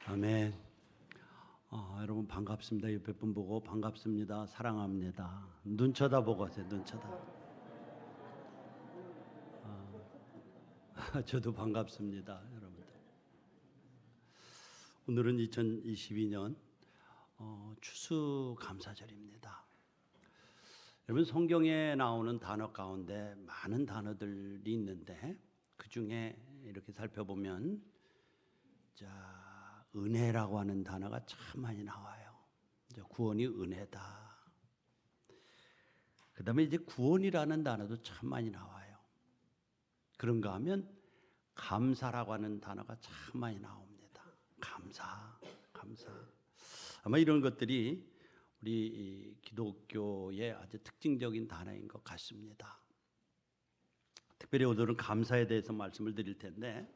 아멘. 여러분 반갑습니다. 옆에 분 보고 반갑습니다. 사랑합니다. 눈 쳐다보고 하세요. 눈 쳐다. 저도 반갑습니다, 여러분들. 오늘은 2022년 추수감사절입니다. 여러분 성경에 나오는 단어 가운데 많은 단어들이 있는데 그 중에 이렇게 살펴보면 은혜라고 하는 단어가 참 많이 나와요. 구원이 은혜다. 그 다음에 이제 구원이라는 단어도 참 많이 나와요. 그런가 하면 감사라고 하는 단어가 참 많이 나옵니다. 감사. 아마 이런 것들이 우리 기독교의 아주 특징적인 단어인 것 같습니다. 특별히 오늘은 감사에 대해서 말씀을 드릴 텐데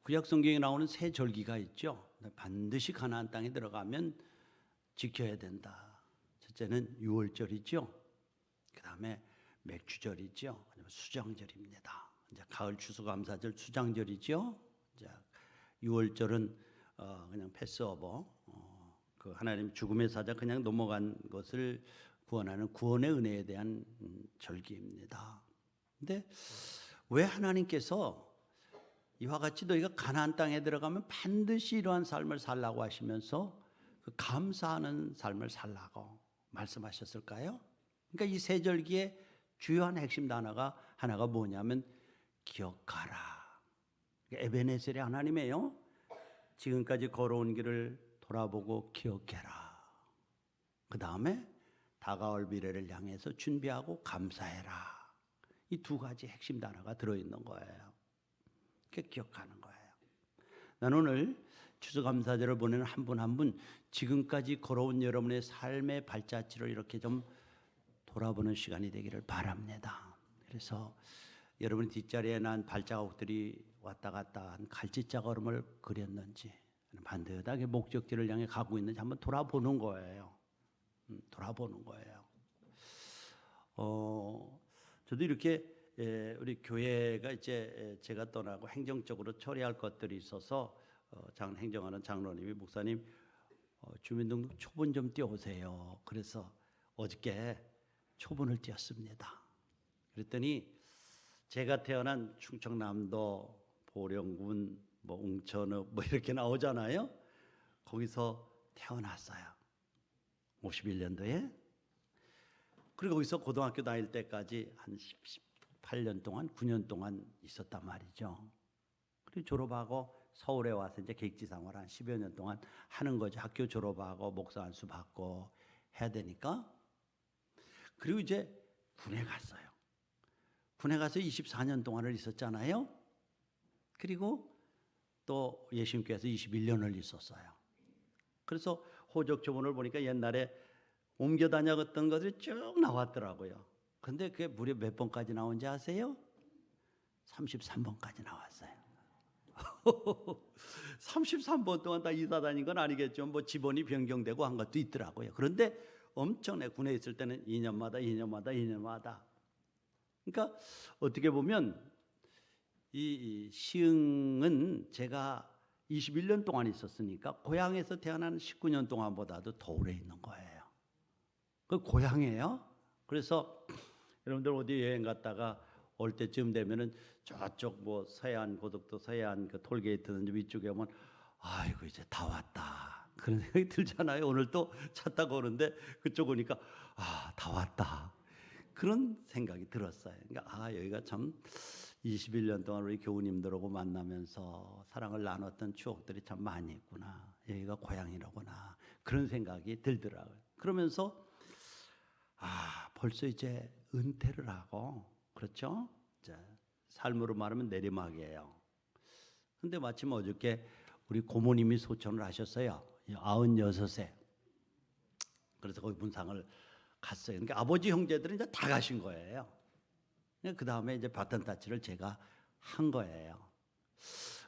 구약 성경에 나오는 세 절기가 있죠. 반드시 가나안 땅에 들어가면 지켜야 된다. 첫째는 유월절이죠. 그 다음에 맥주절이죠. 수장절입니다. 이제 가을 추수감사절 수장절이죠. 이제 유월절은 그냥 패스오버, 그 하나님 죽음의 사자 그냥 넘어간 것을 구원하는 구원의 은혜에 대한 절기입니다. 근데 왜 하나님께서 이와 같이 너희가 가나안 땅에 들어가면 반드시 이러한 삶을 살라고 하시면서 그 감사하는 삶을 살라고 말씀하셨을까요? 그러니까 이 세 절기의 주요한 핵심 단어가 하나가 뭐냐면 기억하라. 에베네셀의 하나님이에요. 지금까지 걸어온 길을 돌아보고 기억해라. 그 다음에 다가올 미래를 향해서 준비하고 감사해라. 이 두 가지 핵심 단어가 들어있는 거예요. 기억하는 거예요. 나는 오늘 추수감사절을 보내는 한 분 한 분 지금까지 걸어온 여러분의 삶의 발자취를 이렇게 좀 돌아보는 시간이 되기를 바랍니다. 그래서 여러분 뒷자리에 난 발자국들이 왔다 갔다 한 갈짓자 걸음을 그렸는지 반듯하게 목적지를 향해 가고 있는지 한번 돌아보는 거예요. 돌아보는 거예요. 저도 이렇게 우리 교회가 이제 제가 떠나고 행정적으로 처리할 것들이 있어서 행정하는 장로님이 목사님 주민등록 초본 좀 띄워오세요. 그래서 어저께 초본을 띄웠습니다. 그랬더니 제가 태어난 충청남도 보령군 웅천읍 이렇게 나오잖아요. 거기서 태어났어요. 51년도에. 그리고 거기서 고등학교 다닐 때까지 한 18년 동안 9년 동안 있었단 말이죠. 그리고 졸업하고 서울에 와서 이제 객지 생활 한 10여 년 동안 하는 거죠. 학교 졸업하고 목사 안수 받고 해야 되니까. 그리고 이제 군에 갔어요. 군에 가서 24년 동안을 있었잖아요. 그리고 또 예수님께서 21년을 있었어요. 그래서 호적 조본을 보니까 옛날에 옮겨 다녔던 것들이 쭉 나왔더라고요. 근데 그게 무려 몇 번까지 나온지 아세요? 33번까지 나왔어요. 33번 동안 다 이사 다닌 건 아니겠죠. 지번이 변경되고 한 것도 있더라고요. 그런데 엄청나게 군에 있을 때는 2년마다. 그러니까 어떻게 보면 이 시흥은 제가 21년 동안 있었으니까 고향에서 태어난 19년 동안보다도 더 오래 있는 거예요. 그 고향이에요. 그래서 여러분들 어디 여행 갔다가 올 때쯤 되면은 저쪽 서해안 고속도 서해안 그 톨게이트는 위쪽에 오면 아이고 이제 다 왔다 그런 생각이 들잖아요. 오늘 또 차 타고 오는데 그쪽 오니까 다 왔다 그런 생각이 들었어요. 그러니까 여기가 참 21년 동안 우리 교우님들하고 만나면서 사랑을 나눴던 추억들이 참 많이 있구나. 여기가 고향이로구나 그런 생각이 들더라고요. 그러면서 벌써 이제 은퇴를 하고 그렇죠? 삶으로 말하면 내리막이에요. 근데 마침 어저께 우리 고모님이 소천을 하셨어요. 96세. 그래서 거기 분상을 갔어요. 그러니까 아버지 형제들은 이제 다 가신 거예요. 그 다음에 이제 바톤 타치를 제가 한 거예요.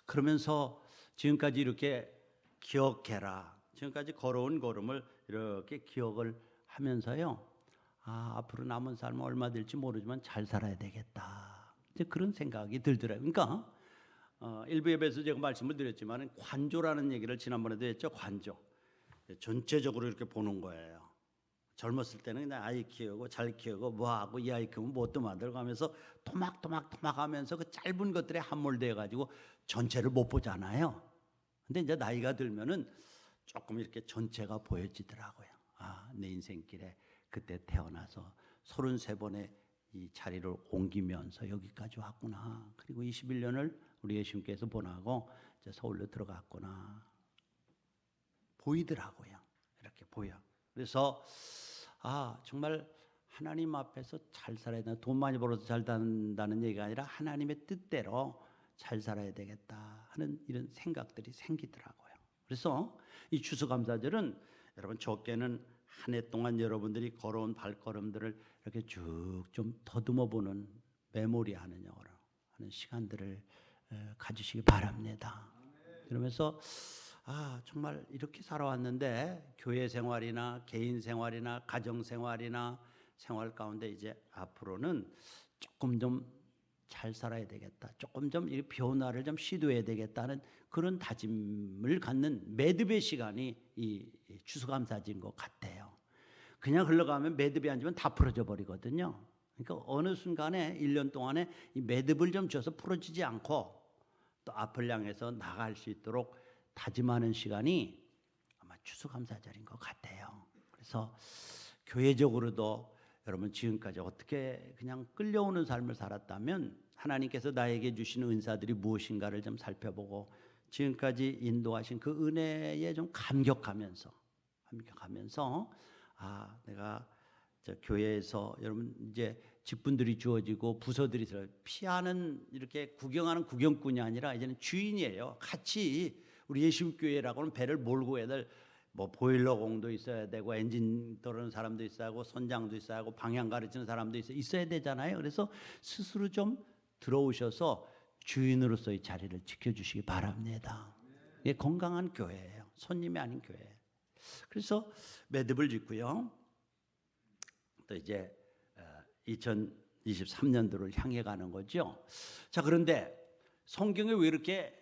그러면서 지금까지 이렇게 기억해라. 지금까지 걸어온 걸음을 이렇게 기억을 하면서요. 앞으로 남은 삶은 얼마 될지 모르지만 잘 살아야 되겠다. 이제 그런 생각이 들더라고요. 그러니까 일부 예배에서 제가 말씀을 드렸지만 관조라는 얘기를 지난번에도 했죠. 관조. 전체적으로 이렇게 보는 거예요. 젊었을 때는 그냥 아이 키우고 잘 키우고 뭐하고 이 아이 키우면 뭣도 만들고 하면서 토막토막 하면서 그 짧은 것들에 함몰되어 가지고 전체를 못 보잖아요. 근데 이제 나이가 들면은 조금 이렇게 전체가 보여지더라고요. 아, 내 인생길에 그때 태어나서 33번의 이 자리를 옮기면서 여기까지 왔구나. 그리고 21년을 우리 예수님께서 보내고 이제 서울로 들어갔구나. 보이더라고요. 이렇게 보여. 그래서 정말 하나님 앞에서 잘 살아야 된다. 돈 많이 벌어서 잘 산다는 얘기가 아니라 하나님의 뜻대로 잘 살아야 되겠다 하는 이런 생각들이 생기더라고요. 그래서 이 추수감사절은 여러분 적게는 한 해 동안 여러분들이 걸어온 발걸음들을 이렇게 쭉 좀 더듬어 보는 메모리하는 영어로 하는 시간들을 가지시기 바랍니다. 그러면서 정말 이렇게 살아왔는데 교회 생활이나 개인 생활이나 가정 생활이나 생활 가운데 이제 앞으로는 조금 좀 잘 살아야 되겠다. 조금 좀 이 변화를 좀 시도해야 되겠다는 그런 다짐을 갖는 매듭의 시간이 이 추수감사절인 것 같아요. 그냥 흘러가면 매듭이 앉으면 다 풀어져 버리거든요. 그러니까 어느 순간에 1년 동안에 이 매듭을 좀 줘서 풀어지지 않고 또 앞을 향해서 나갈 수 있도록 다짐하는 시간이 아마 추수감사절인 것 같아요. 그래서 교회적으로도 여러분 지금까지 어떻게 그냥 끌려오는 삶을 살았다면 하나님께서 나에게 주신 은사들이 무엇인가를 좀 살펴보고 지금까지 인도하신 그 은혜에 좀 감격하면서 내가 저 교회에서 여러분 이제 직분들이 주어지고 부서들이 들어 피하는 이렇게 구경하는 구경꾼이 아니라 이제는 주인이에요. 같이 우리 예수교회라고는 배를 몰고 애들 뭐 보일러공도 있어야 되고 엔진 떠르는 사람도 있어야 하고 선장도 있어야 하고 방향 가르치는 사람도 있어야 되잖아요. 그래서 스스로 좀 들어오셔서 주인으로서의 자리를 지켜주시기 바랍니다. 이게 건강한 교회예요. 손님이 아닌 교회. 그래서 매듭을 짓고요. 또 이제 2023년도를 향해 가는 거죠. 자, 그런데 성경에 왜 이렇게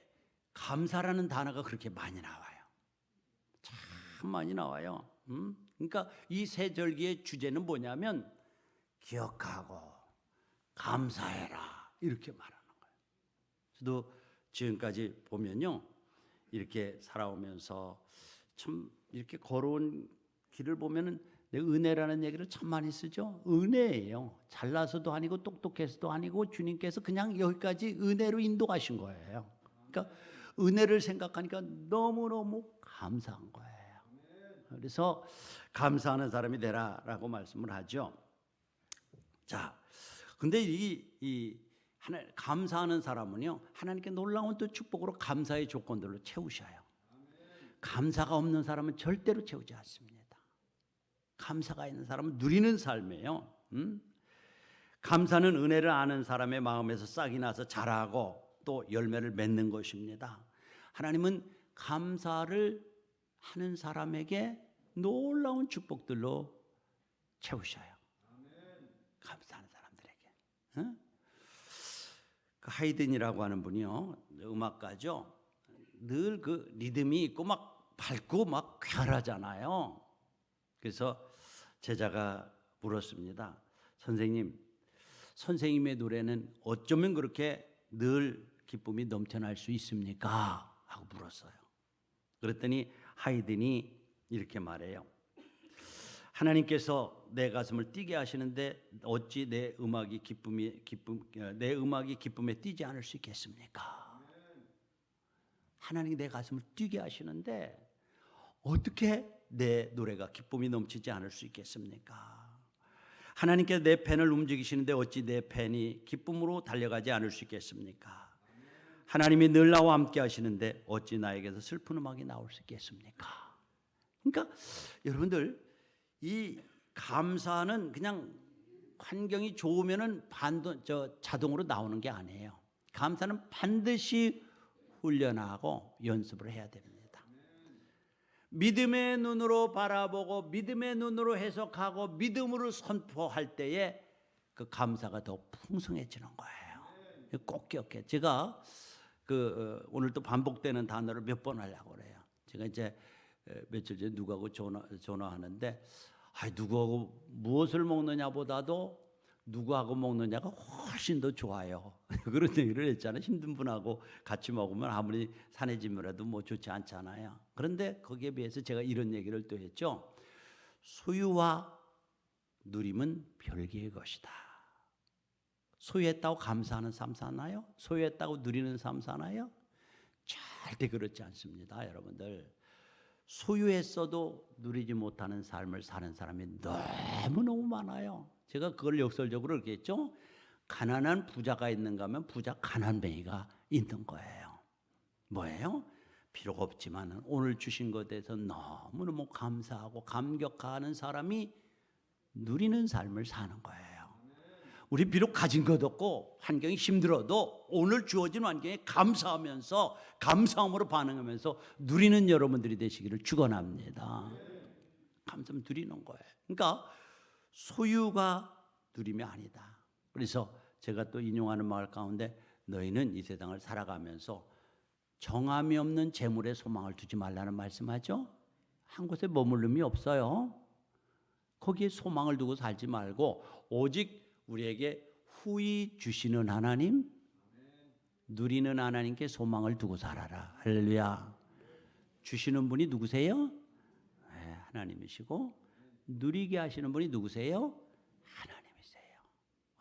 감사라는 단어가 그렇게 많이 나와요? 참 많이 나와요. 그러니까 이 세 절기의 주제는 뭐냐면 기억하고 감사해라 이렇게 말하는 거예요. 저도 지금까지 보면요, 이렇게 살아오면서 참 이렇게 걸어온 길을 보면은 내 은혜라는 얘기를 참 많이 쓰죠. 은혜예요. 잘나서도 아니고 똑똑해서도 아니고 주님께서 그냥 여기까지 은혜로 인도하신 거예요. 그러니까 은혜를 생각하니까 너무너무 감사한 거예요. 그래서 감사하는 사람이 되라라고 말씀을 하죠. 자, 근데 감사하는 사람은요, 하나님께 놀라운 또 축복으로 감사의 조건들로 채우셔요. 감사가 없는 사람은 절대로 채우지 않습니다. 감사가 있는 사람은 누리는 삶이에요. 감사는 은혜를 아는 사람의 마음에서 싹이 나서 자라고 또 열매를 맺는 것입니다. 하나님은 감사를 하는 사람에게 놀라운 축복들로 채우셔요. 감사하는 사람들에게. 그 하이든이라고 하는 분이요, 음악가죠. 늘 그 리듬이 있고 막 밝고 막 쾌활하잖아요. 그래서 제자가 물었습니다. 선생님의 노래는 어쩌면 그렇게 늘 기쁨이 넘쳐날 수 있습니까? 하고 물었어요. 그랬더니 하이든이 이렇게 말해요. 하나님께서 내 가슴을 뛰게 하시는데 어찌 내 음악이 기쁨에 뛰지 않을 수 있겠습니까? 하나님이 내 가슴을 뛰게 하시는데 어떻게 내 노래가 기쁨이 넘치지 않을 수 있겠습니까? 하나님께서 내 펜을 움직이시는데 어찌 내 펜이 기쁨으로 달려가지 않을 수 있겠습니까? 하나님이 늘 나와 함께 하시는데 어찌 나에게서 슬픈 음악이 나올 수 있겠습니까? 그러니까 여러분들, 이 감사는 그냥 환경이 좋으면은 자동으로 나오는 게 아니에요. 감사는 반드시 훈련하고 연습을 해야 됩니다. 믿음의 눈으로 바라보고 믿음의 눈으로 해석하고 믿음으로 선포할 때에 그 감사가 더 풍성해지는 거예요. 꼭 기억해. 제가 오늘 또 반복되는 단어를 몇 번 하려고 그래요. 제가 이제 며칠 전에 누구하고 전화하는데 누구하고 무엇을 먹느냐보다도 누구하고 먹느냐가 훨씬 더 좋아요. 그런 얘기를 했잖아요. 힘든 분하고 같이 먹으면 아무리 산의 짐이라도 뭐 좋지 않잖아요. 그런데 거기에 비해서 제가 이런 얘기를 또 했죠. 소유와 누림은 별개의 것이다. 소유했다고 감사하는 삶 사나요? 소유했다고 누리는 삶 사나요? 절대 그렇지 않습니다, 여러분들. 소유했어도 누리지 못하는 삶을 사는 사람이 너무너무 많아요. 제가 그걸 역설적으로 이렇게 했죠. 가난한 부자가 있는가 하면 부자 가난뱅이가 있는 거예요. 뭐예요? 비록 없지만 오늘 주신 것에 대해서 너무너무 감사하고 감격하는 사람이 누리는 삶을 사는 거예요. 우리 비록 가진 것 없고 환경이 힘들어도 오늘 주어진 환경에 감사하면서 감사함으로 반응하면서 누리는 여러분들이 되시기를 축원합니다. 감사하면 누리는 거예요. 그러니까 소유가 누림이 아니다. 그래서 제가 또 인용하는 말 가운데 너희는 이 세상을 살아가면서 정함이 없는 재물에 소망을 두지 말라는 말씀하죠. 한 곳에 머물름이 없어요. 거기에 소망을 두고 살지 말고 오직 우리에게 후히 주시는 하나님, 누리는 하나님께 소망을 두고 살아라. 할렐루야. 주시는 분이 누구세요? 네, 하나님이시고 누리게 하시는 분이 누구세요? 하나님이세요.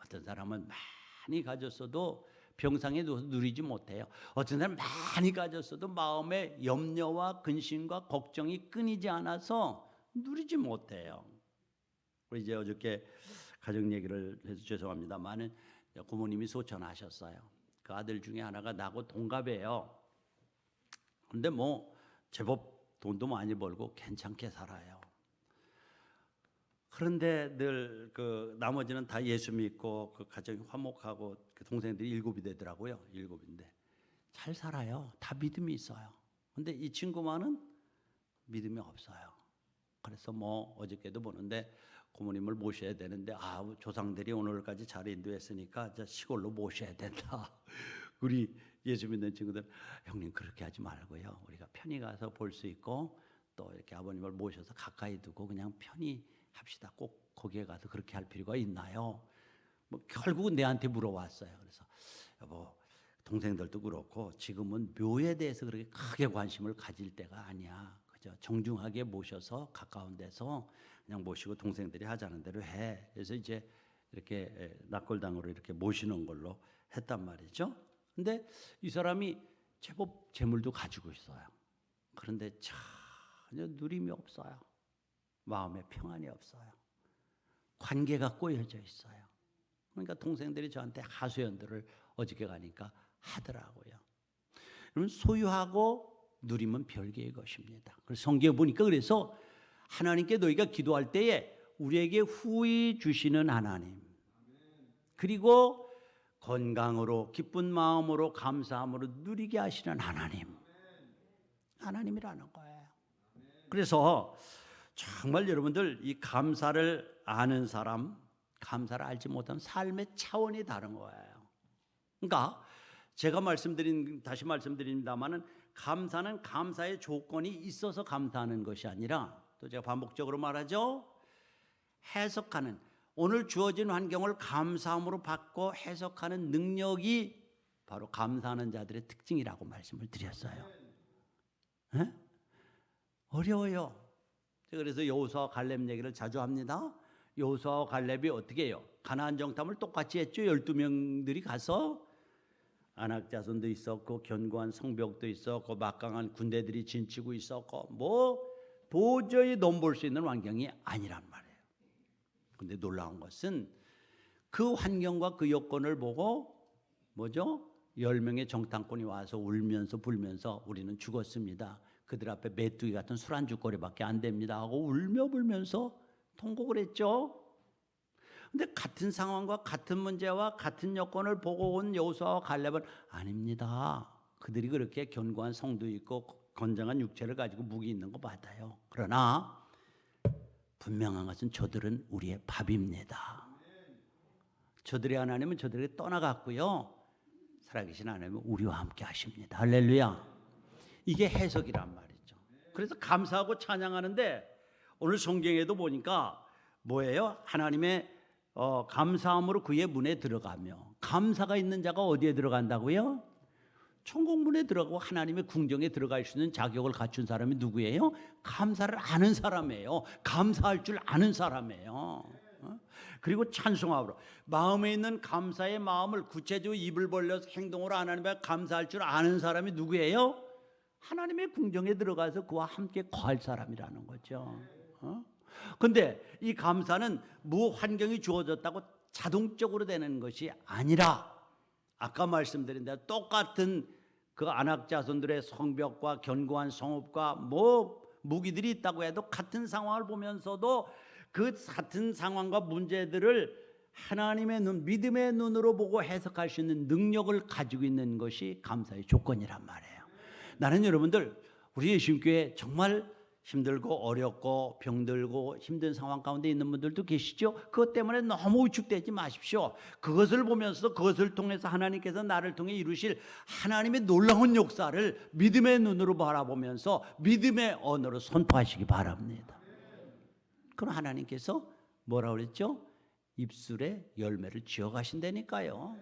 어떤 사람은 많이 가졌어도 병상에 누워서 누리지 못해요. 어떤 사람은 많이 가졌어도 마음에 염려와 근심과 걱정이 끊이지 않아서 누리지 못해요. 우리 이제 어저께 가정 얘기를 해서 죄송합니다만은 고모님이 소천하셨어요. 그 아들 중에 하나가 나하고 동갑이에요. 근데 뭐 제법 돈도 많이 벌고 괜찮게 살아요. 그런데 늘 나머지는 다 예수 믿고 그 가정이 화목하고 그 동생들이 7이 되더라고요. 7인데 잘 살아요. 다 믿음이 있어요. 근데 이 친구만은 믿음이 없어요. 그래서 뭐 어저께도 보는데 고모님을 모셔야 되는데 조상들이 오늘까지 잘 인도했으니까 시골로 모셔야 된다. 우리 예수 믿는 친구들 형님 그렇게 하지 말고요. 우리가 편히 가서 볼 수 있고 또 이렇게 아버님을 모셔서 가까이 두고 그냥 편히 합시다. 꼭 거기에 가서 그렇게 할 필요가 있나요? 뭐 결국은 내한테 물어왔어요. 그래서 여보 동생들도 그렇고 지금은 묘에 대해서 그렇게 크게 관심을 가질 때가 아니야. 그죠? 정중하게 모셔서 가까운 데서 그냥 모시고 동생들이 하자는 대로 해. 그래서 이제 이렇게 낙골당으로 이렇게 모시는 걸로 했단 말이죠. 근데 이 사람이 제법 재물도 가지고 있어요. 그런데 전혀 누림이 없어요. 마음에 평안이 없어요. 관계가 꼬여져 있어요. 그러니까 동생들이 저한테 하소연들을 어저께 가니까 하더라고요. 여러분 소유하고 누림은 별개의 것입니다. 그래서 성경에 보니까 그래서 하나님께 너희가 기도할 때에 우리에게 후히 주시는 하나님 그리고 건강으로 기쁜 마음으로 감사함으로 누리게 하시는 하나님이라는 거예요. 그래서 정말 여러분들 이 감사를 아는 사람, 감사를 알지 못하는 삶의 차원이 다른 거예요. 그러니까 제가 다시 말씀드립니다만은 감사는 감사의 조건이 있어서 감사하는 것이 아니라 또 제가 반복적으로 말하죠. 해석하는 오늘 주어진 환경을 감사함으로 받고 해석하는 능력이 바로 감사하는 자들의 특징이라고 말씀을 드렸어요. 에? 어려워요. 그래서 여호수아와 갈렙 얘기를 자주 합니다. 여호수아와 갈렙이 어떻게 해요? 가나안 정탐을 똑같이 했죠. 12명들이 가서 아낙 자손도 있었고 견고한 성벽도 있었고 막강한 군대들이 진치고 있었고 뭐 도저히 넘볼 수 있는 환경이 아니란 말이에요. 그런데 놀라운 것은 그 환경과 그 여건을 보고 뭐죠? 10명의 정탐꾼이 와서 울면서 불면서 우리는 죽었습니다. 그들 앞에 메뚜기 같은 술안주거리밖에 안 됩니다 하고 울며 불면서 통곡을 했죠. 근데 같은 상황과 같은 문제와 같은 여건을 보고 온 여호수아와 갈렙은 아닙니다. 그들이 그렇게 견고한 성도 있고 건장한 육체를 가지고 무기 있는 거 맞아요. 그러나 분명한 것은 저들은 우리의 밥입니다. 저들의 하나님은 저들에게 떠나갔고요. 살아계신 하나님은 우리와 함께 하십니다. 할렐루야. 이게 해석이란 말이죠. 그래서 감사하고 찬양하는데 오늘 성경에도 보니까 뭐예요? 하나님의 감사함으로 그의 문에 들어가며, 감사가 있는 자가 어디에 들어간다고요? 천국문에 들어가고 하나님의 궁정에 들어갈 수 있는 자격을 갖춘 사람이 누구예요? 감사를 아는 사람이에요. 감사할 줄 아는 사람이에요. 그리고 찬송함으로 마음에 있는 감사의 마음을 구체적으로 입을 벌려서 행동으로 하나님께 감사할 줄 아는 사람이 누구예요? 하나님의 궁정에 들어가서 그와 함께 거할 사람이라는 거죠. 근데 이 감사는 무 환경이 주어졌다고 자동적으로 되는 것이 아니라, 아까 말씀드린 대로 똑같은 그 안악 자손들의 성벽과 견고한 성읍과 무기들이 있다고 해도 같은 상황을 보면서도 그 같은 상황과 문제들을 하나님의 눈, 믿음의 눈으로 보고 해석할 수 있는 능력을 가지고 있는 것이 감사의 조건이란 말이에요. 나는 여러분들, 우리 예수님교회 정말 힘들고 어렵고 병들고 힘든 상황 가운데 있는 분들도 계시죠? 그것 때문에 너무 위축되지 마십시오. 그것을 보면서 그것을 통해서 하나님께서 나를 통해 이루실 하나님의 놀라운 역사를 믿음의 눈으로 바라보면서 믿음의 언어로 선포하시기 바랍니다. 그럼 하나님께서 뭐라고 그랬죠? 입술에 열매를 지어가신다니까요.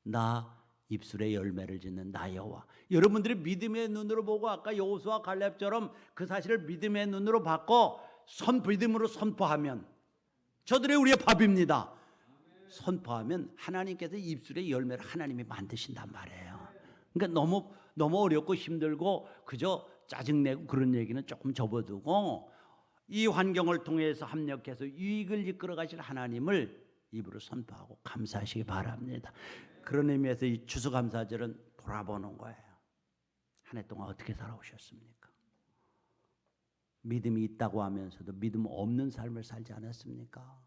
나 입술에 열매를 짓는 나 여호와. 여러분들이 믿음의 눈으로 보고 아까 여호수아 갈렙처럼 그 사실을 믿음의 눈으로 받고 믿음으로 선포하면, 저들의 우리의 밥입니다, 선포하면 하나님께서 입술에 열매를 하나님이 만드신단 말이에요. 그러니까 너무 어렵고 힘들고 그저 짜증내고 그런 얘기는 조금 접어두고 이 환경을 통해서 합력해서 유익을 이끌어 가실 하나님을 입으로 선포하고 감사하시기 바랍니다. 그런 의미에서 이 추수감사절은 돌아보는 거예요. 한 해 동안 어떻게 살아오셨습니까? 믿음이 있다고 하면서도 믿음 없는 삶을 살지 않았습니까?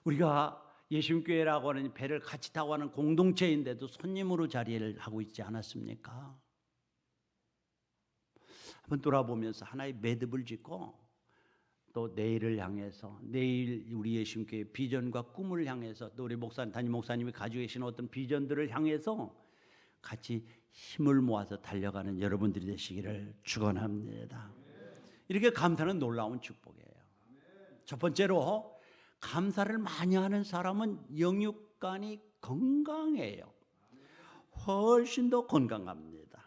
우리가 예수님교회라고 하는 배를 같이 타고 가는 공동체인데도 손님으로 자리를 하고 있지 않았습니까? 한번 돌아보면서 하나의 매듭을 짓고 또 내일을 향해서, 내일 우리 예수님교회 비전과 꿈을 향해서, 또 우리 담임 목사님이 가지고 계신 어떤 비전들을 향해서 같이 힘을 모아서 달려가는 여러분들이 되시기를 축원합니다. 이렇게 감사는 놀라운 축복이에요. 첫 번째로, 감사를 많이 하는 사람은 영육간이 건강해요. 훨씬 더 건강합니다.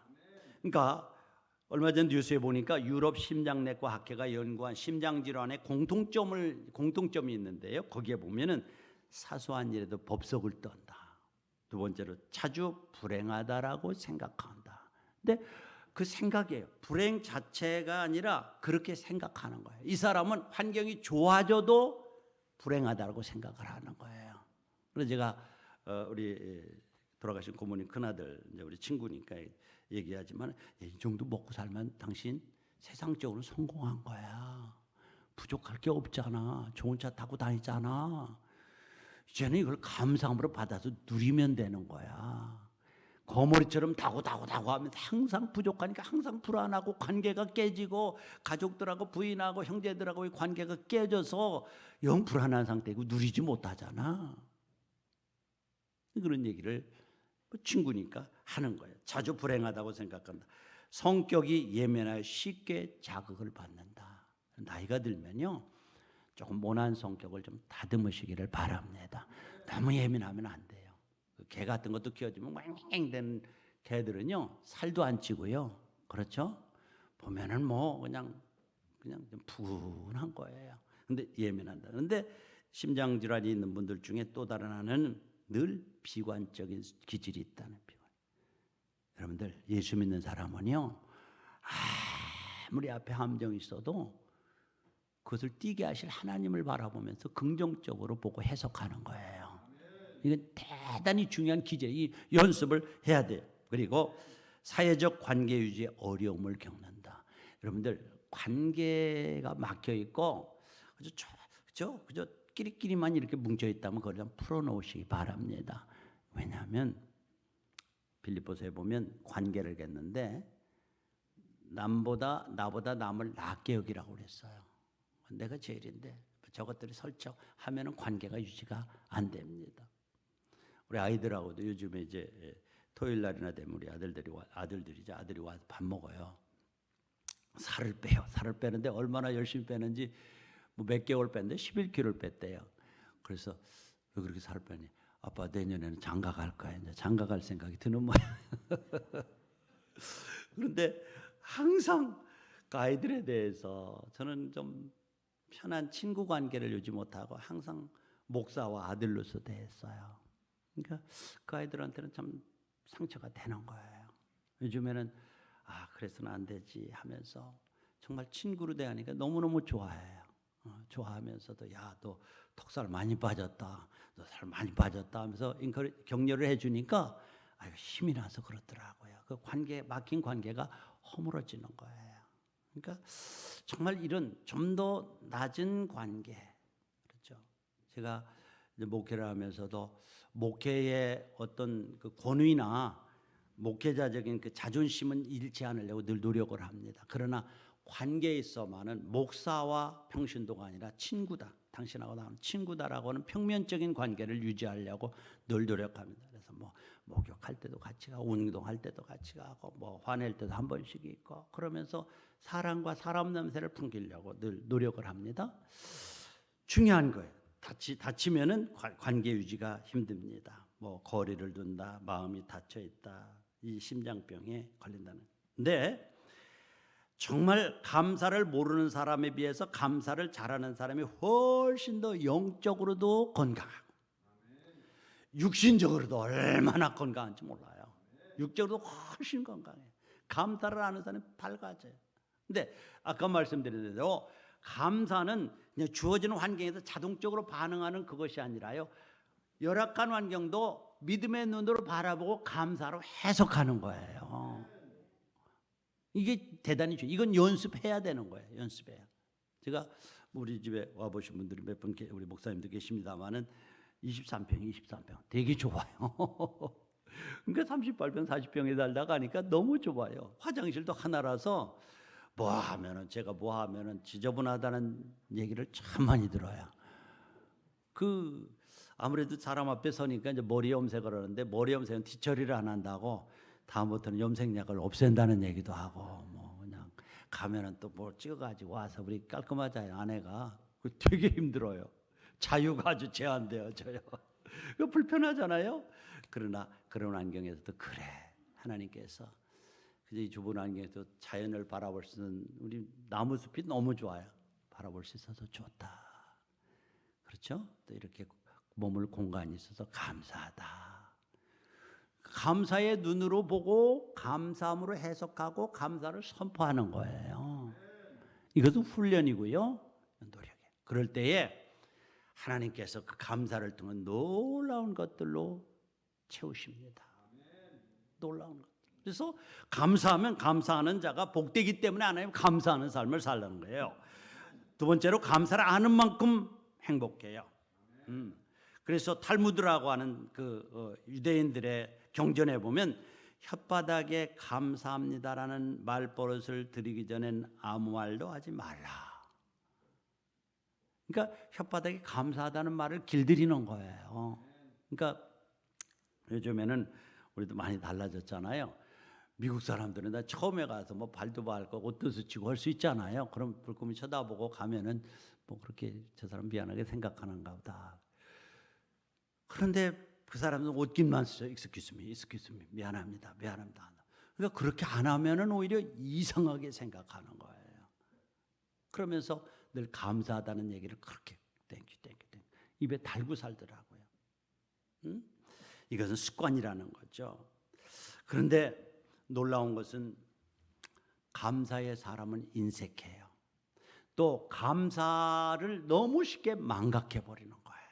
그러니까 얼마 전 뉴스에 보니까 유럽 심장내과 학회가 연구한 심장질환의 공통점이 있는데요. 거기에 보면은 사소한 일에도 법석을 떤다. 두 번째로 자주 불행하다라고 생각한다. 근데 그 생각이에요. 불행 자체가 아니라 그렇게 생각하는 거예요. 이 사람은 환경이 좋아져도 불행하다고 생각을 하는 거예요. 그래서 제가 우리 돌아가신 고모님 큰아들, 이제 우리 친구니까 얘기하지만, 이 정도 먹고 살면 당신 세상적으로 성공한 거야. 부족할 게 없잖아. 좋은 차 타고 다니잖아. 이제는 이걸 감사함으로 받아서 누리면 되는 거야. 거머리처럼 다고 하면 항상 부족하니까 항상 불안하고 관계가 깨지고 가족들하고 부인하고 형제들하고의 관계가 깨져서 영 불안한 상태이고 누리지 못하잖아. 그런 얘기를 친구니까 하는 거예요. 자주 불행하다고 생각한다. 성격이 예민하여 쉽게 자극을 받는다. 나이가 들면요, 조금 모난 성격을 좀 다듬으시기를 바랍니다. 너무 예민하면 안 돼요. 개 같은 것도 키워주면 왱왱 개들은요 살도 안 찌고요. 그렇죠? 보면은 그냥 좀 푸근한 거예요. 근데 예민한다. 근데 심장 질환이 있는 분들 중에 또 다른 하나는 늘 비관적인 기질이 있다는 비관. 여러분들, 예수 믿는 사람은요, 아무리 앞에 함정이 있어도 그것을 띄게 하실 하나님을 바라보면서 긍정적으로 보고 해석하는 거예요. 이건 대단히 중요한 기제, 이 연습을 해야 돼요. 그리고 사회적 관계 유지에 어려움을 겪는다. 여러분들, 관계가 막혀 있고 그저 끼리끼리만 이렇게 뭉쳐 있다면 그걸 좀 풀어놓으시기 바랍니다. 왜냐하면 빌립보서에 보면 관계를 겠는데 나보다 남을 낫게 여기라고 그랬어요. 내가 제일인데 저것들이 설정하면은 관계가 유지가 안 됩니다. 우리 아이들하고도 요즘에 이제 토요일 날이나 되면 우리 아들이 와서 밥 먹어요. 살을 빼요. 살을 빼는데 얼마나 열심히 빼는지 뭐 몇 개월 뺐는데 11kg를 뺐대요. 그래서 왜 그렇게 살을 빼니? 아빠 내년에는 장가 갈 거야. 이제 장가 갈 생각이 드는 모양. 그런데 항상 그 아이들에 대해서 저는 좀 편한 친구 관계를 유지 못하고 항상 목사와 아들로서 대했어요. 그러니까 그 아이들한테는 참 상처가 되는 거예요. 요즘에는 그래서는 안 되지 하면서 정말 친구로 대하니까 너무너무 좋아해요. 좋아하면서도 야, 너 턱살 많이 빠졌다. 너 살 많이 빠졌다 하면서 격려를 해주니까 힘이 나서 그렇더라고요. 그 막힌 관계가 허물어지는 거예요. 그러니까 정말 이런 좀 더 낮은 관계, 그렇죠. 제가 이제 목회를 하면서도 목회의 어떤 그 권위나 목회자적인 그 자존심은 잃지 않으려고 늘 노력을 합니다. 그러나 관계에 있어만은 목사와 평신도가 아니라 친구다. 당신하고 나는 친구다라고 하는 평면적인 관계를 유지하려고 늘 노력합니다. 그래서 뭐 목욕할 때도 같이 가고 운동할 때도 같이 가고 뭐 화낼 때도 한 번씩 있고 그러면서 사람과 사람 냄새를 풍기려고 늘 노력을 합니다. 중요한 거예요. 다치면은 관계 유지가 힘듭니다. 뭐 거리를 둔다, 마음이 닫혀 있다, 이 심장병에 걸린다는. 근데 정말 감사를 모르는 사람에 비해서 감사를 잘하는 사람이 훨씬 더 영적으로도 건강하고 육신적으로도 얼마나 건강한지 몰라요. 육적으로도 훨씬 건강해요. 감사를 하는 사람이 밝아져요. 근데 아까 말씀드린 대로 감사는 그냥 주어지는 환경에서 자동적으로 반응하는 그것이 아니라요. 열악한 환경도 믿음의 눈으로 바라보고 감사로 해석하는 거예요. 이게 대단히 중요해요. 이건 연습해야 되는 거예요. 연습해야. 제가 우리 집에 와보신 분들이 몇 분 우리 목사님도 계십니다만은 23평 되게 좁아요. 그러니까 38평 40평에 살다가 하니까 너무 좁아요. 화장실도 하나라서 제가 뭐 하면은 지저분하다는 얘기를 참 많이 들어요. 아무래도 사람 앞에 서니까 이제 머리 염색을 하는데 머리 염색은 뒤처리를 안 한다고 다음부터는 염색약을 없앤다는 얘기도 하고 뭐 그냥 가면은 또 뭘 찍어가지고 와서 우리 깔끔하잖아요. 아내가 되게 힘들어요. 자유가 아주 제한되어져요. 그 불편하잖아요. 그러나 그런 환경에서도 그래 하나님께서 이 좁은 환경에서 자연을 바라볼 수 있는 우리 나무 숲이 너무 좋아요. 바라볼 수 있어서 좋다. 그렇죠? 또 이렇게 머물 공간이 있어서 감사하다. 감사의 눈으로 보고 감사함으로 해석하고 감사를 선포하는 거예요. 이것은 훈련이고요. 노력이에요. 그럴 때에 하나님께서 그 감사를 통한 놀라운 것들로 채우십니다. 놀라운 것. 그래서 감사하면 감사하는 자가 복되기 때문에 하나님 감사하는 삶을 살라는 거예요. 두 번째로 감사를 아는 만큼 행복해요. 그래서 탈무드라고 하는 유대인들의 경전에 보면 혓바닥에 감사합니다라는 말버릇을 드리기 전엔 아무 말도 하지 말라. 그러니까 혓바닥에 감사하다는 말을 길들이는 거예요. 그러니까 요즘에는 우리도 많이 달라졌잖아요. 미국 사람들은 다 처음에 가서 뭐 발도 밟고 옷도 스치고 할 수 있잖아요. 그럼 불금이 쳐다보고 가면은 뭐 그렇게 저 사람 미안하게 생각하는가 보다. 그런데 그 사람은 옷깃만 쓰죠. excuse me, 미안합니다. 그러니까 그렇게 안 하면은 오히려 이상하게 생각하는 거예요. 그러면서 늘 감사하다는 얘기를 그렇게 땡큐 입에 달고 살더라고요. 이것은 습관이라는 거죠. 그런데 놀라운 것은 감사의 사람은 인색해요. 또 감사를 너무 쉽게 망각해 버리는 거예요.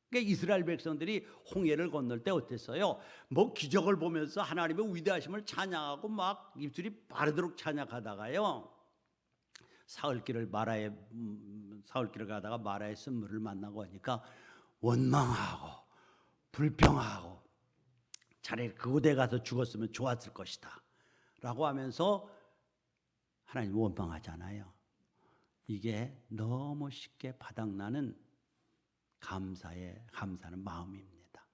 그러니까 이스라엘 백성들이 홍해를 건널 때 어땠어요? 뭐 기적을 보면서 하나님의 위대하심을 찬양하고 막 입술이 바르도록 찬양하다가요. 사흘길을 가다가 마라의 쓴물을 만나고 하니까 원망하고 불평하고 차라리 그곳에 가서 죽었으면 좋았을 것이다 라고 하면서 하나님 원망하잖아요. 이게 너무 쉽게 바닥나는 감사는 마음입니다.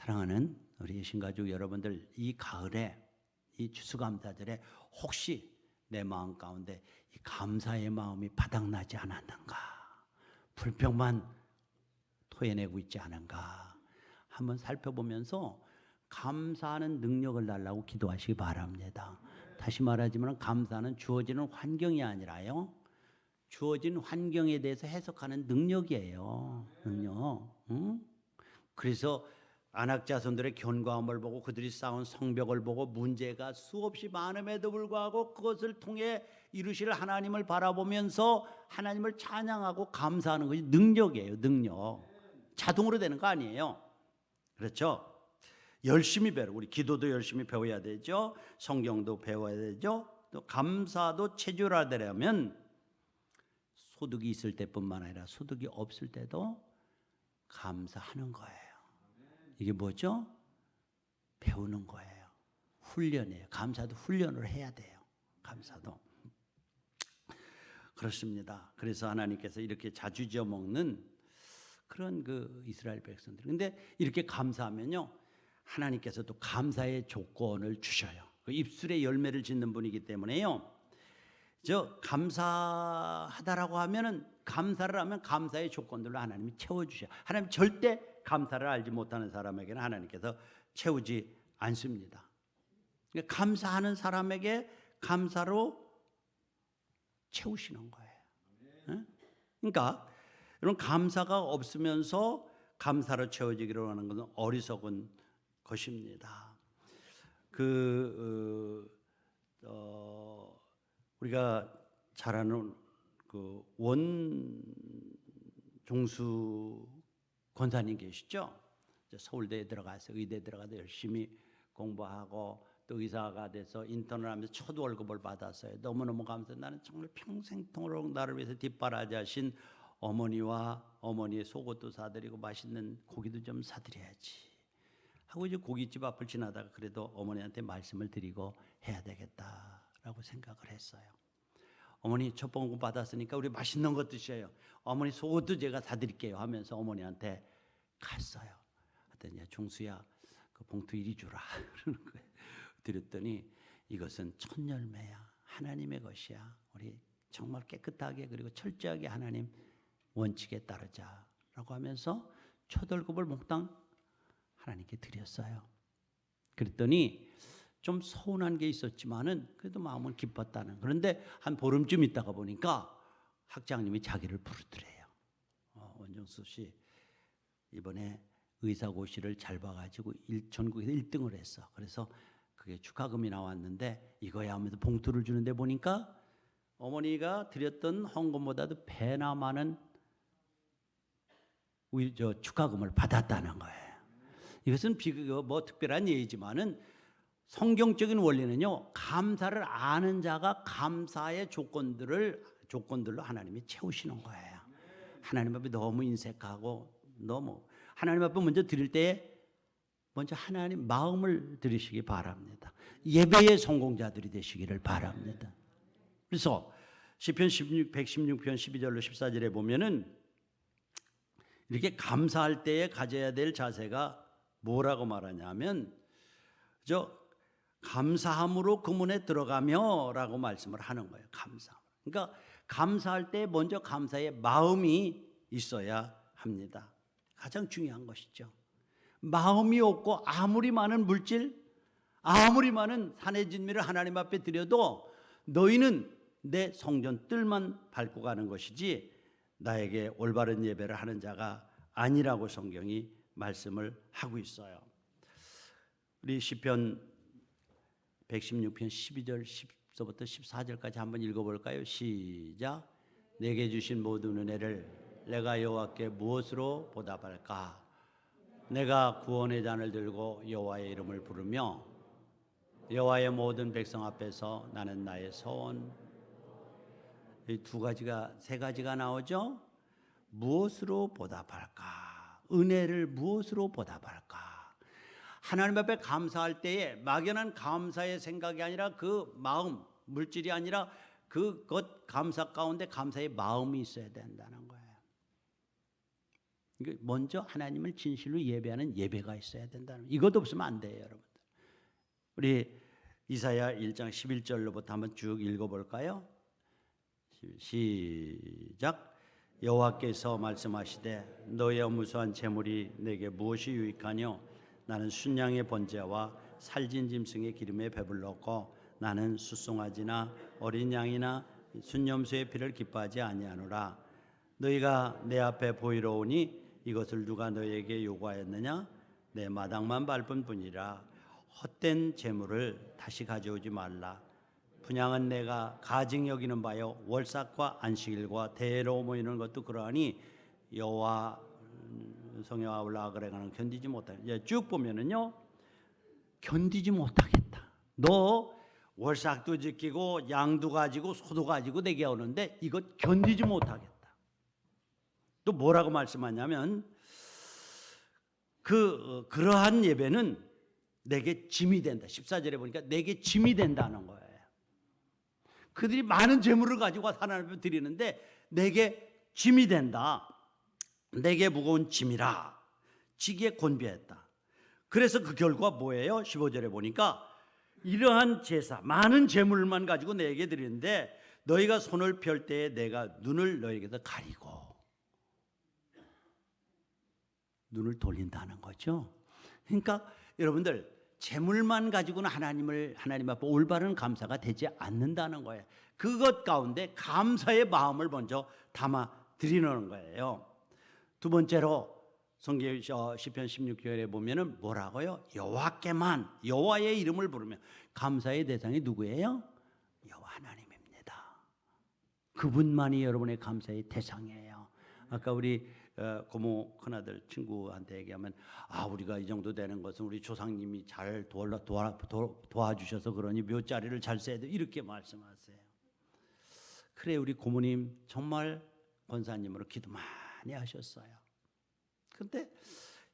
사랑하는 우리 신가족 여러분들, 이 가을에 이 추수감사절에 혹시 내 마음 가운데 이 감사의 마음이 바닥나지 않았는가, 불평만 토해내고 있지 않은가 한번 살펴보면서 감사하는 능력을 달라고 기도하시기 바랍니다. 다시 말하지만 감사는 주어지는 환경이 아니라요, 주어진 환경에 대해서 해석하는 능력이에요. 능력. 그래서 안악 자손들의 견고함을 보고 그들이 쌓은 성벽을 보고 문제가 수없이 많음에도 불구하고 그것을 통해 이루실 하나님을 바라보면서 하나님을 찬양하고 감사하는 것이 능력이에요. 능력. 자동으로 되는 거 아니에요. 그렇죠? 열심히 배워. 우리 기도도 열심히 배워야 되죠. 성경도 배워야 되죠. 또 감사도 체질화되려면 소득이 있을 때뿐만 아니라 소득이 없을 때도 감사하는 거예요. 이게 뭐죠? 배우는 거예요. 훈련이에요. 감사도 훈련을 해야 돼요. 감사도. 그렇습니다. 그래서 하나님께서 이렇게 자주 지어 먹는 그런 그 이스라엘 백성들. 근데 이렇게 감사하면요, 하나님께서도 감사의 조건을 주셔요. 그 입술에 열매를 짓는 분이기 때문에요. 저 감사하다라고 하면은, 감사를 하면 감사의 조건들로 하나님이 채워주셔요. 하나님 절대 감사를 알지 못하는 사람에게는 하나님께서 채우지 않습니다. 그러니까 감사하는 사람에게 감사로 채우시는 거예요. 그러니까 이런 감사가 없으면서 감사로 채워지기로 하는 것은 어리석은 것입니다. 우리가 잘 아는 그 원종수 권사님 계시죠? 서울대에 들어가서 의대에 들어가서 열심히 공부하고 또 의사가 돼서 인턴을 하면서 첫 월급을 받았어요. 너무너무 감사해요. 나는 정말 평생토록 나를 위해서 뒷바라지하신 어머니와 어머니의 속옷도 사드리고 맛있는 고기도 좀 사드려야지 하고 이제 고깃집 앞을 지나다가 그래도 어머니한테 말씀을 드리고 해야 되겠다라고 생각을 했어요. 어머니 첫 봉급 받았으니까 우리 맛있는 거 드셔요. 어머니 속옷도 제가 사드릴게요 하면서 어머니한테 갔어요. 그랬더니 종수야, 그 봉투 이리 주라 그러는 거예요. 드렸더니 이것은 첫 열매야. 하나님의 것이야. 우리 정말 깨끗하게 그리고 철저하게 하나님 원칙에 따르자라고 하면서 첫 월급을 몽땅 하나님께 드렸어요. 그랬더니 좀 서운한 게 있었지만은 그래도 마음은 기뻤다는. 그런데 한 보름쯤 있다가 보니까 학장님이 자기를 부르더래요. 원정수 씨 이번에 의사고시를 잘 봐가지고 전국에서 1등을 했어. 그래서 그게 축하금이 나왔는데 이거야 하면서 봉투를 주는데 보니까 어머니가 드렸던 헌금보다도 배나 많은 축하금을 받았다는 거예요. 이것은 뭐 특별한 예이지만은 성경적인 원리는요, 감사를 아는 자가 감사의 조건들로 하나님이 채우시는 거예요. 하나님 앞에 너무 인색하고 너무 하나님 앞에 먼저 드릴 때에 먼저 하나님 마음을 드리시기 바랍니다. 예배의 성공자들이 되시기를 바랍니다. 그래서 시편 116편 12절로 14절에 보면은 이렇게 감사할 때에 가져야 될 자세가 뭐라고 말하냐면 감사함으로 그 문에 들어가며라고 말씀을 하는 거예요. 감사. 그러니까 감사할 때 먼저 감사의 마음이 있어야 합니다. 가장 중요한 것이죠. 마음이 없고 아무리 많은 물질, 아무리 많은 산의 진미를 하나님 앞에 드려도 너희는 내 성전 뜰만 밟고 가는 것이지 나에게 올바른 예배를 하는 자가 아니라고 성경이 말씀을 하고 있어요. 우리 시편 116편 12절 10서부터 14절까지 한번 읽어볼까요? 시작. 내게 주신 모든 은혜를 내가 여호와께 무엇으로 보답할까? 내가 구원의 잔을 들고 여호와의 이름을 부르며 여호와의 모든 백성 앞에서 나는 나의 서원. 이 세 가지가 나오죠. 무엇으로 보답할까? 은혜를 무엇으로 보답할까? 하나님 앞에 감사할 때에 막연한 감사의 생각이 아니라 그 마음, 물질이 아니라 그것 감사 가운데 감사의 마음이 있어야 된다는 거예요. 그러니까 먼저 하나님을 진실로 예배하는 예배가 있어야 된다는, 이것 없으면 안 돼요, 여러분들. 우리 이사야 1장 11절로부터 한번 쭉 읽어볼까요? 시작. 여호와께서 말씀하시되 너희의 무수한 재물이 내게 무엇이 유익하뇨? 나는 순양의 번제와 살진 짐승의 기름에 배불렀고 나는 숫송아지나 어린 양이나 순염소의 피를 기뻐하지 아니하노라. 너희가 내 앞에 보이러 오니 이것을 누가 너희에게 요구하였느냐? 내 마당만 밟은 뿐이라. 헛된 재물을 다시 가져오지 말라. 분향은 내가 가증 여기는 바요 월삭과 안식일과 대회로 모이는 것도 그러하니 여호와 성령아 올라가래가는 견디지 못하겠다. 이제 쭉 보면은요, 견디지 못하겠다. 너 월삭도 지키고 양도 가지고 소도 가지고 내게 오는데 이것 견디지 못하겠다. 또 뭐라고 말씀하냐면 그러한 예배는 내게 짐이 된다. 14절에 보니까 내게 짐이 된다는 거예요. 그들이 많은 재물을 가지고 하나님 앞에 드리는데 내게 짐이 된다. 내게 무거운 짐이라. 지기에 곤비했다. 그래서 그 결과 뭐예요? 15절에 보니까 이러한 제사, 많은 재물만 가지고 내게 드리는데 너희가 손을 펼 때에 내가 눈을 너희에게서 가리고, 눈을 돌린다는 거죠. 그러니까 여러분들, 재물만 가지고는 하나님 앞에 올바른 감사가 되지 않는다는 거예요. 그것 가운데 감사의 마음을 먼저 담아 드리는 거예요. 두 번째로 성경 시편 16절에 보면은 뭐라고요? 여호와께만, 여호와의 이름을 부르면 감사의 대상이 누구예요? 여호와 하나님입니다. 그분만이 여러분의 감사의 대상이에요. 아까 우리 고모 큰아들 친구한테 얘기하면, 우리가 이 정도 되는 것은 우리 조상님이 잘 도와주셔서 그러니 묘자리를 잘 써야 돼, 이렇게 말씀하세요. 그래, 우리 고모님 정말 권사님으로 기도 많이 하셨어요. 그런데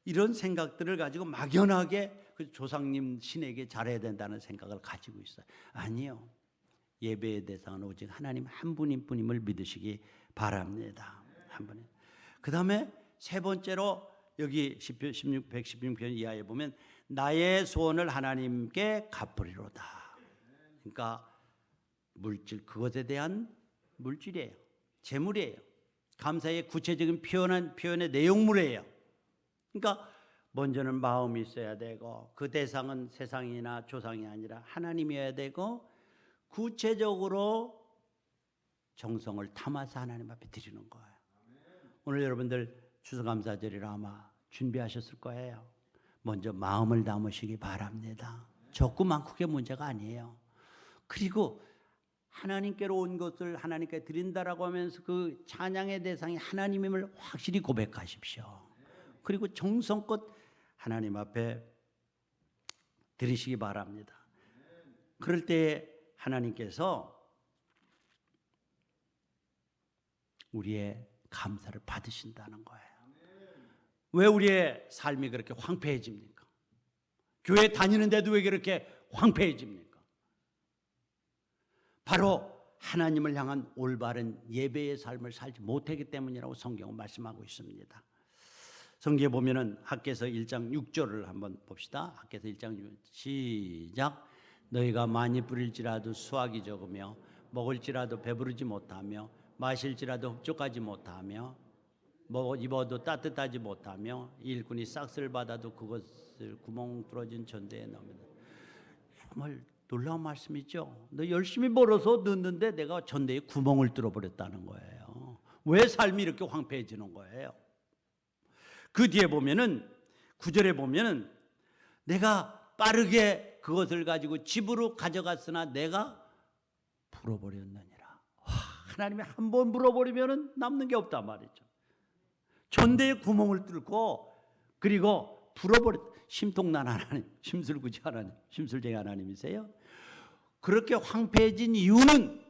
이런 생각들을 가지고 막연하게 그 조상님 신에게 잘해야 된다는 생각을 가지고 있어요. 아니요, 예배의 대상은 오직 하나님 한 분인 뿐임을 믿으시기 바랍니다. 한 분이. 그 다음에 세 번째로 여기 116편 이하에 보면 나의 소원을 하나님께 갚으리로다. 그러니까 물질, 그것에 대한 물질이에요. 재물이에요. 감사의 구체적인 표현의 내용물이에요. 그러니까 먼저는 마음이 있어야 되고, 그 대상은 세상이나 조상이 아니라 하나님이어야 되고, 구체적으로 정성을 담아서 하나님 앞에 드리는 거예요. 오늘 여러분들 추수감사절이라 아마 준비하셨을 거예요. 먼저 마음을 담으시기 바랍니다. 적고 많고 그게 문제가 아니에요. 그리고 하나님께로 온 것을 하나님께 드린다라고 하면서 그 찬양의 대상이 하나님임을 확실히 고백하십시오. 그리고 정성껏 하나님 앞에 드리시기 바랍니다. 그럴 때 하나님께서 우리의 감사를 받으신다는 거예요. 왜 우리의 삶이 그렇게 황폐해집니까? 교회 다니는데도 왜 그렇게 황폐해집니까? 바로 하나님을 향한 올바른 예배의 삶을 살지 못하기 때문이라고 성경은 말씀하고 있습니다. 성경에 보면은 학개서 1장 6절을 한번 봅시다. 학개서 1장 6절 시작. 너희가 많이 뿌릴지라도 수확이 적으며 먹을지라도 배부르지 못하며 마실지라도 흡족하지 못하며 입어도 따뜻하지 못하며 일꾼이 싹쓸 받아도 그것을 구멍 뚫어진 전대에 넣으면, 정말 놀라운 말씀이죠. 너 열심히 벌어서 넣는데 내가 전대에 구멍을 뚫어버렸다는 거예요. 왜 삶이 이렇게 황폐해지는 거예요? 그 뒤에 보면은 9절에 보면은 내가 빠르게 그것을 가지고 집으로 가져갔으나 내가 불어버렸느니라. 하나님이 한 번 불어버리면은 남는 게 없단 말이죠. 전대에 구멍을 뚫고 그리고 불어버렸. 심통난 하나님, 심술구지 하나님, 심술쟁이 하나님이세요. 그렇게 황폐해진 이유는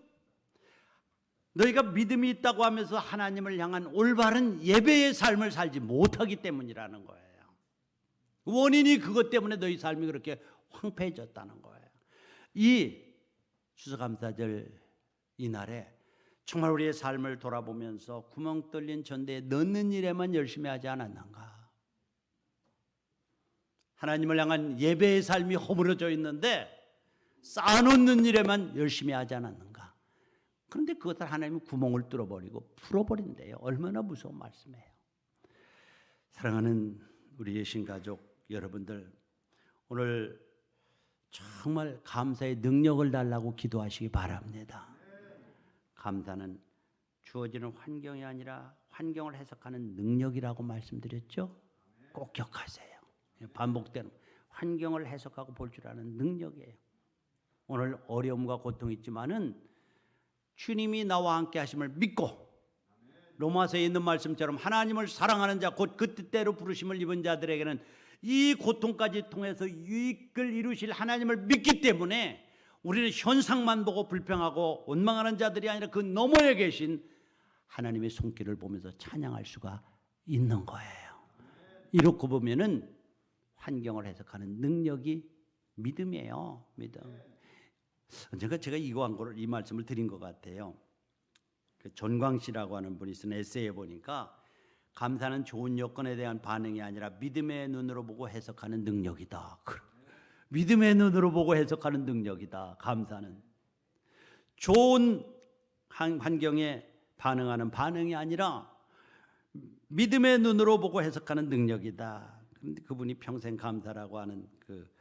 너희가 믿음이 있다고 하면서 하나님을 향한 올바른 예배의 삶을 살지 못하기 때문이라는 거예요. 원인이 그것 때문에 너희 삶이 그렇게 황폐해졌다는 거예요. 이 추수감사절 이날에 정말 우리의 삶을 돌아보면서 구멍 뚫린 전대에 넣는 일에만 열심히 하지 않았는가? 하나님을 향한 예배의 삶이 허물어져 있는데 쌓아놓는 일에만 열심히 하지 않았는가? 그런데 그것을 하나님은 구멍을 뚫어버리고 풀어버린대요. 얼마나 무서운 말씀이에요. 사랑하는 우리 예신 가족 여러분들, 오늘 정말 감사의 능력을 달라고 기도하시기 바랍니다. 감사는 주어지는 환경이 아니라 환경을 해석하는 능력이라고 말씀드렸죠? 꼭 기억하세요. 반복되는 환경을 해석하고 볼 줄 아는 능력이에요. 오늘 어려움과 고통이 있지만은 주님이 나와 함께 하심을 믿고 로마서에 있는 말씀처럼 하나님을 사랑하는 자 곧 그 뜻대로 부르심을 입은 자들에게는 이 고통까지 통해서 유익을 이루실 하나님을 믿기 때문에 우리는 현상만 보고 불평하고 원망하는 자들이 아니라 그 너머에 계신 하나님의 손길을 보면서 찬양할 수가 있는 거예요. 이렇게 보면은 환경을 해석하는 능력이 믿음이에요. 믿음. 언젠가 제가 이 광고를 이 말씀을 드린 것 같아요. 그 전광 씨라고 하는 분이 쓴 에세이에 보니까 감사는 좋은 여건에 대한 반응이 아니라 믿음의 눈으로 보고 해석하는 능력이다. 믿음의 눈으로 보고 해석하는 능력이다. 감사는 좋은 환경에 반응하는 반응이 아니라 믿음의 눈으로 보고 해석하는 능력이다. 그런데 그분이 평생 감사라고 하는 그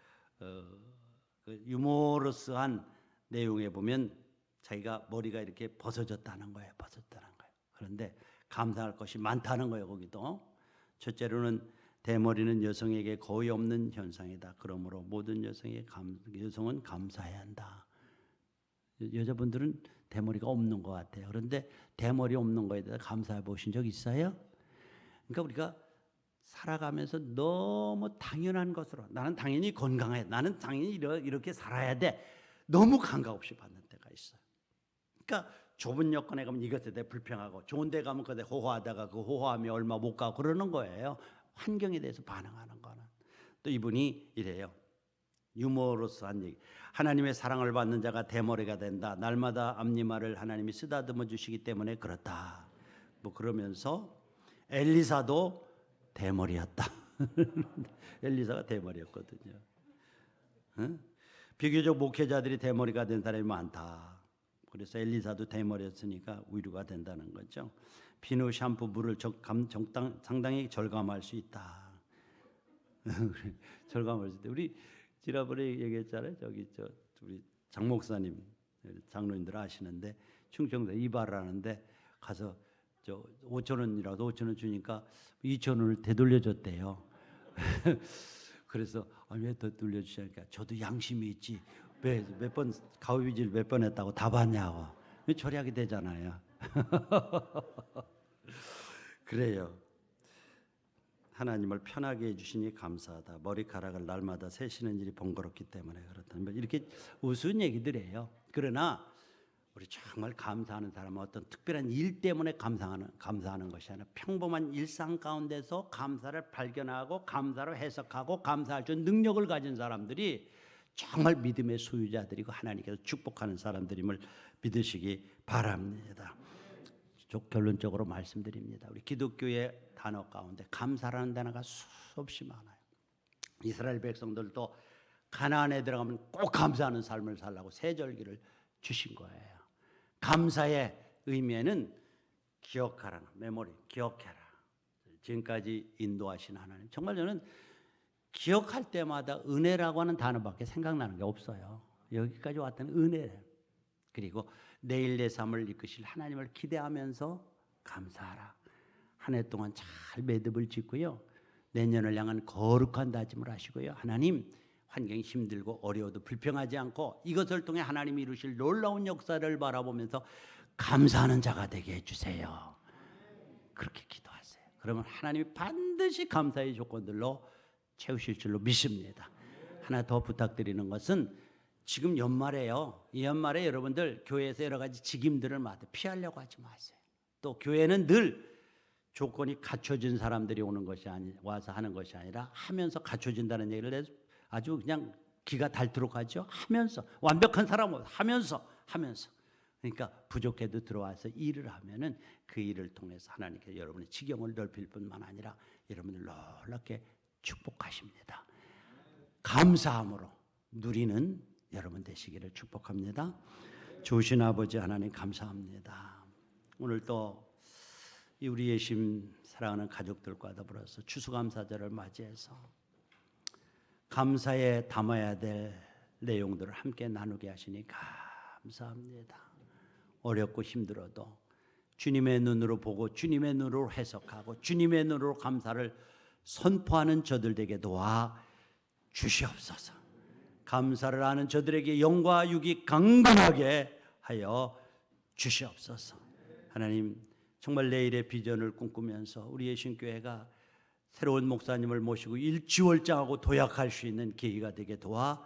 유머러스한 내용에 보면 자기가 머리가 이렇게 벗어졌다는 거예요. 벗었다는 거예요. 그런데 감사할 것이 많다는 거예요. 거기도 첫째로는 대머리는 여성에게 거의 없는 현상이다. 그러므로 모든 여성은 감사해야 한다. 여자분들은 대머리가 없는 것 같아요. 그런데 대머리 없는 거에 대해서 감사해 보신 적 있어요? 그러니까 우리가 살아가면서 너무 당연한 것으로 나는 당연히 건강해. 나는 당연히 이렇게 살아야 돼. 너무 감각 없이 받는 때가 있어요. 그러니까 좁은 여건에 가면 이것에 대해 불평하고 좋은 데 가면 그때 호호하다가 그 호호함이 얼마 못 가고 그러는 거예요. 환경에 대해서 반응하는 거는. 또 이분이 이래요. 유머러스한 얘기. 하나님의 사랑을 받는 자가 대머리가 된다. 날마다 앞니말을 하나님이 쓰다듬어 주시기 때문에 그렇다. 뭐 그러면서 엘리사도 대머리였다. 엘리사가 대머리였거든요. 응? 비교적 목회자들이 대머리가 된 사람이 많다. 그래서 엘리사도 대머리였으니까 위로가 된다는 거죠. 비누, 샴푸, 물을 상당히 절감할 수 있다. 절감할 수 있다. 우리 지난번에 얘기했잖아요. 우리 장 목사님, 장로님들 아시는데 충청도 이발을 하는데 가서 5,000원이라도 5,000원 주니까 2,000원을 되돌려줬대요. 그래서 왜 더 돌려주시니까 저도 양심이 있지. 몇 번 가위질 몇 번 했다고 다 받냐고. 절약이 되잖아요. 그래요. 하나님을 편하게 해주시니 감사하다. 머리카락을 날마다 세시는 일이 번거롭기 때문에 그렇다. 이렇게 우스운 얘기들이에요. 그러나 우리 정말 감사하는 사람은 어떤 특별한 일 때문에 감사하는 것이 아니라 평범한 일상 가운데서 감사를 발견하고 감사로 해석하고 결함사할 줄 능력을 가진 사람들이 정말 믿음의 소유자들이고 하나님께서 축복하는 사람들임을 믿으시기 바랍니다. 결론적으로 말씀드립니다. 우리 기독교의 단어 가운데 감사라는 단어가 수없이 많아요. 이스라엘 백성들도 가나안에 들어가면 꼭 감사하는 삶을 살라고 세절기를 주신 거예요. 감사의 의미에는 기억하라, 메모리, 기억해라. 지금까지 인도하신 하나님. 정말 저는 기억할 때마다 은혜라고 하는 단어밖에 생각나는 게 없어요. 여기까지 왔던 은혜. 그리고 내일 내 삶을 이끄실 하나님을 기대하면서 감사하라. 한 해 동안 잘 매듭을 짓고요. 내년을 향한 거룩한 다짐을 하시고요. 하나님, 환경이 힘들고 어려워도 불평하지 않고 이것을 통해 하나님이 이루실 놀라운 역사를 바라보면서 감사하는 자가 되게 해주세요. 그렇게 기도하세요. 그러면 하나님이 반드시 감사의 조건들로 채우실 줄로 믿습니다. 하나 더 부탁드리는 것은 지금 연말에요. 이 연말에 여러분들 교회에서 여러 가지 직임들을 피하려고 하지 마세요. 또 교회는 늘 조건이 갖춰진 사람들이 오는 것이 와서 하는 것이 아니라 하면서 갖춰진다는 얘기를 해서 아주 그냥 기가 닳도록 하죠. 하면서 완벽한 사람은 하면서 그러니까 부족해도 들어와서 일을 하면은 그 일을 통해서 하나님께서 여러분의 지경을 넓힐 뿐만 아니라 여러분을 놀랍게 축복하십니다. 감사함으로 누리는 여러분 되시기를 축복합니다. 좋으신 아버지 하나님 감사합니다. 오늘 또 우리 예심 사랑하는 가족들과 더불어서 추수감사절을 맞이해서 감사에 담아야 될 내용들을 함께 나누게 하시니 감사합니다. 어렵고 힘들어도 주님의 눈으로 보고 주님의 눈으로 해석하고 주님의 눈으로 감사를 선포하는 저들 되게 도와 주시옵소서. 감사를 하는 저들에게 영과 육이 강건하게 하여 주시옵소서. 하나님 정말 내일의 비전을 꿈꾸면서 우리의 신교회가 새로운 목사님을 모시고 일취월장하고 도약할 수 있는 계기가 되게 도와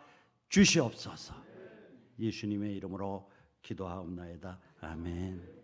주시옵소서. 예수님의 이름으로 기도하옵나이다. 아멘.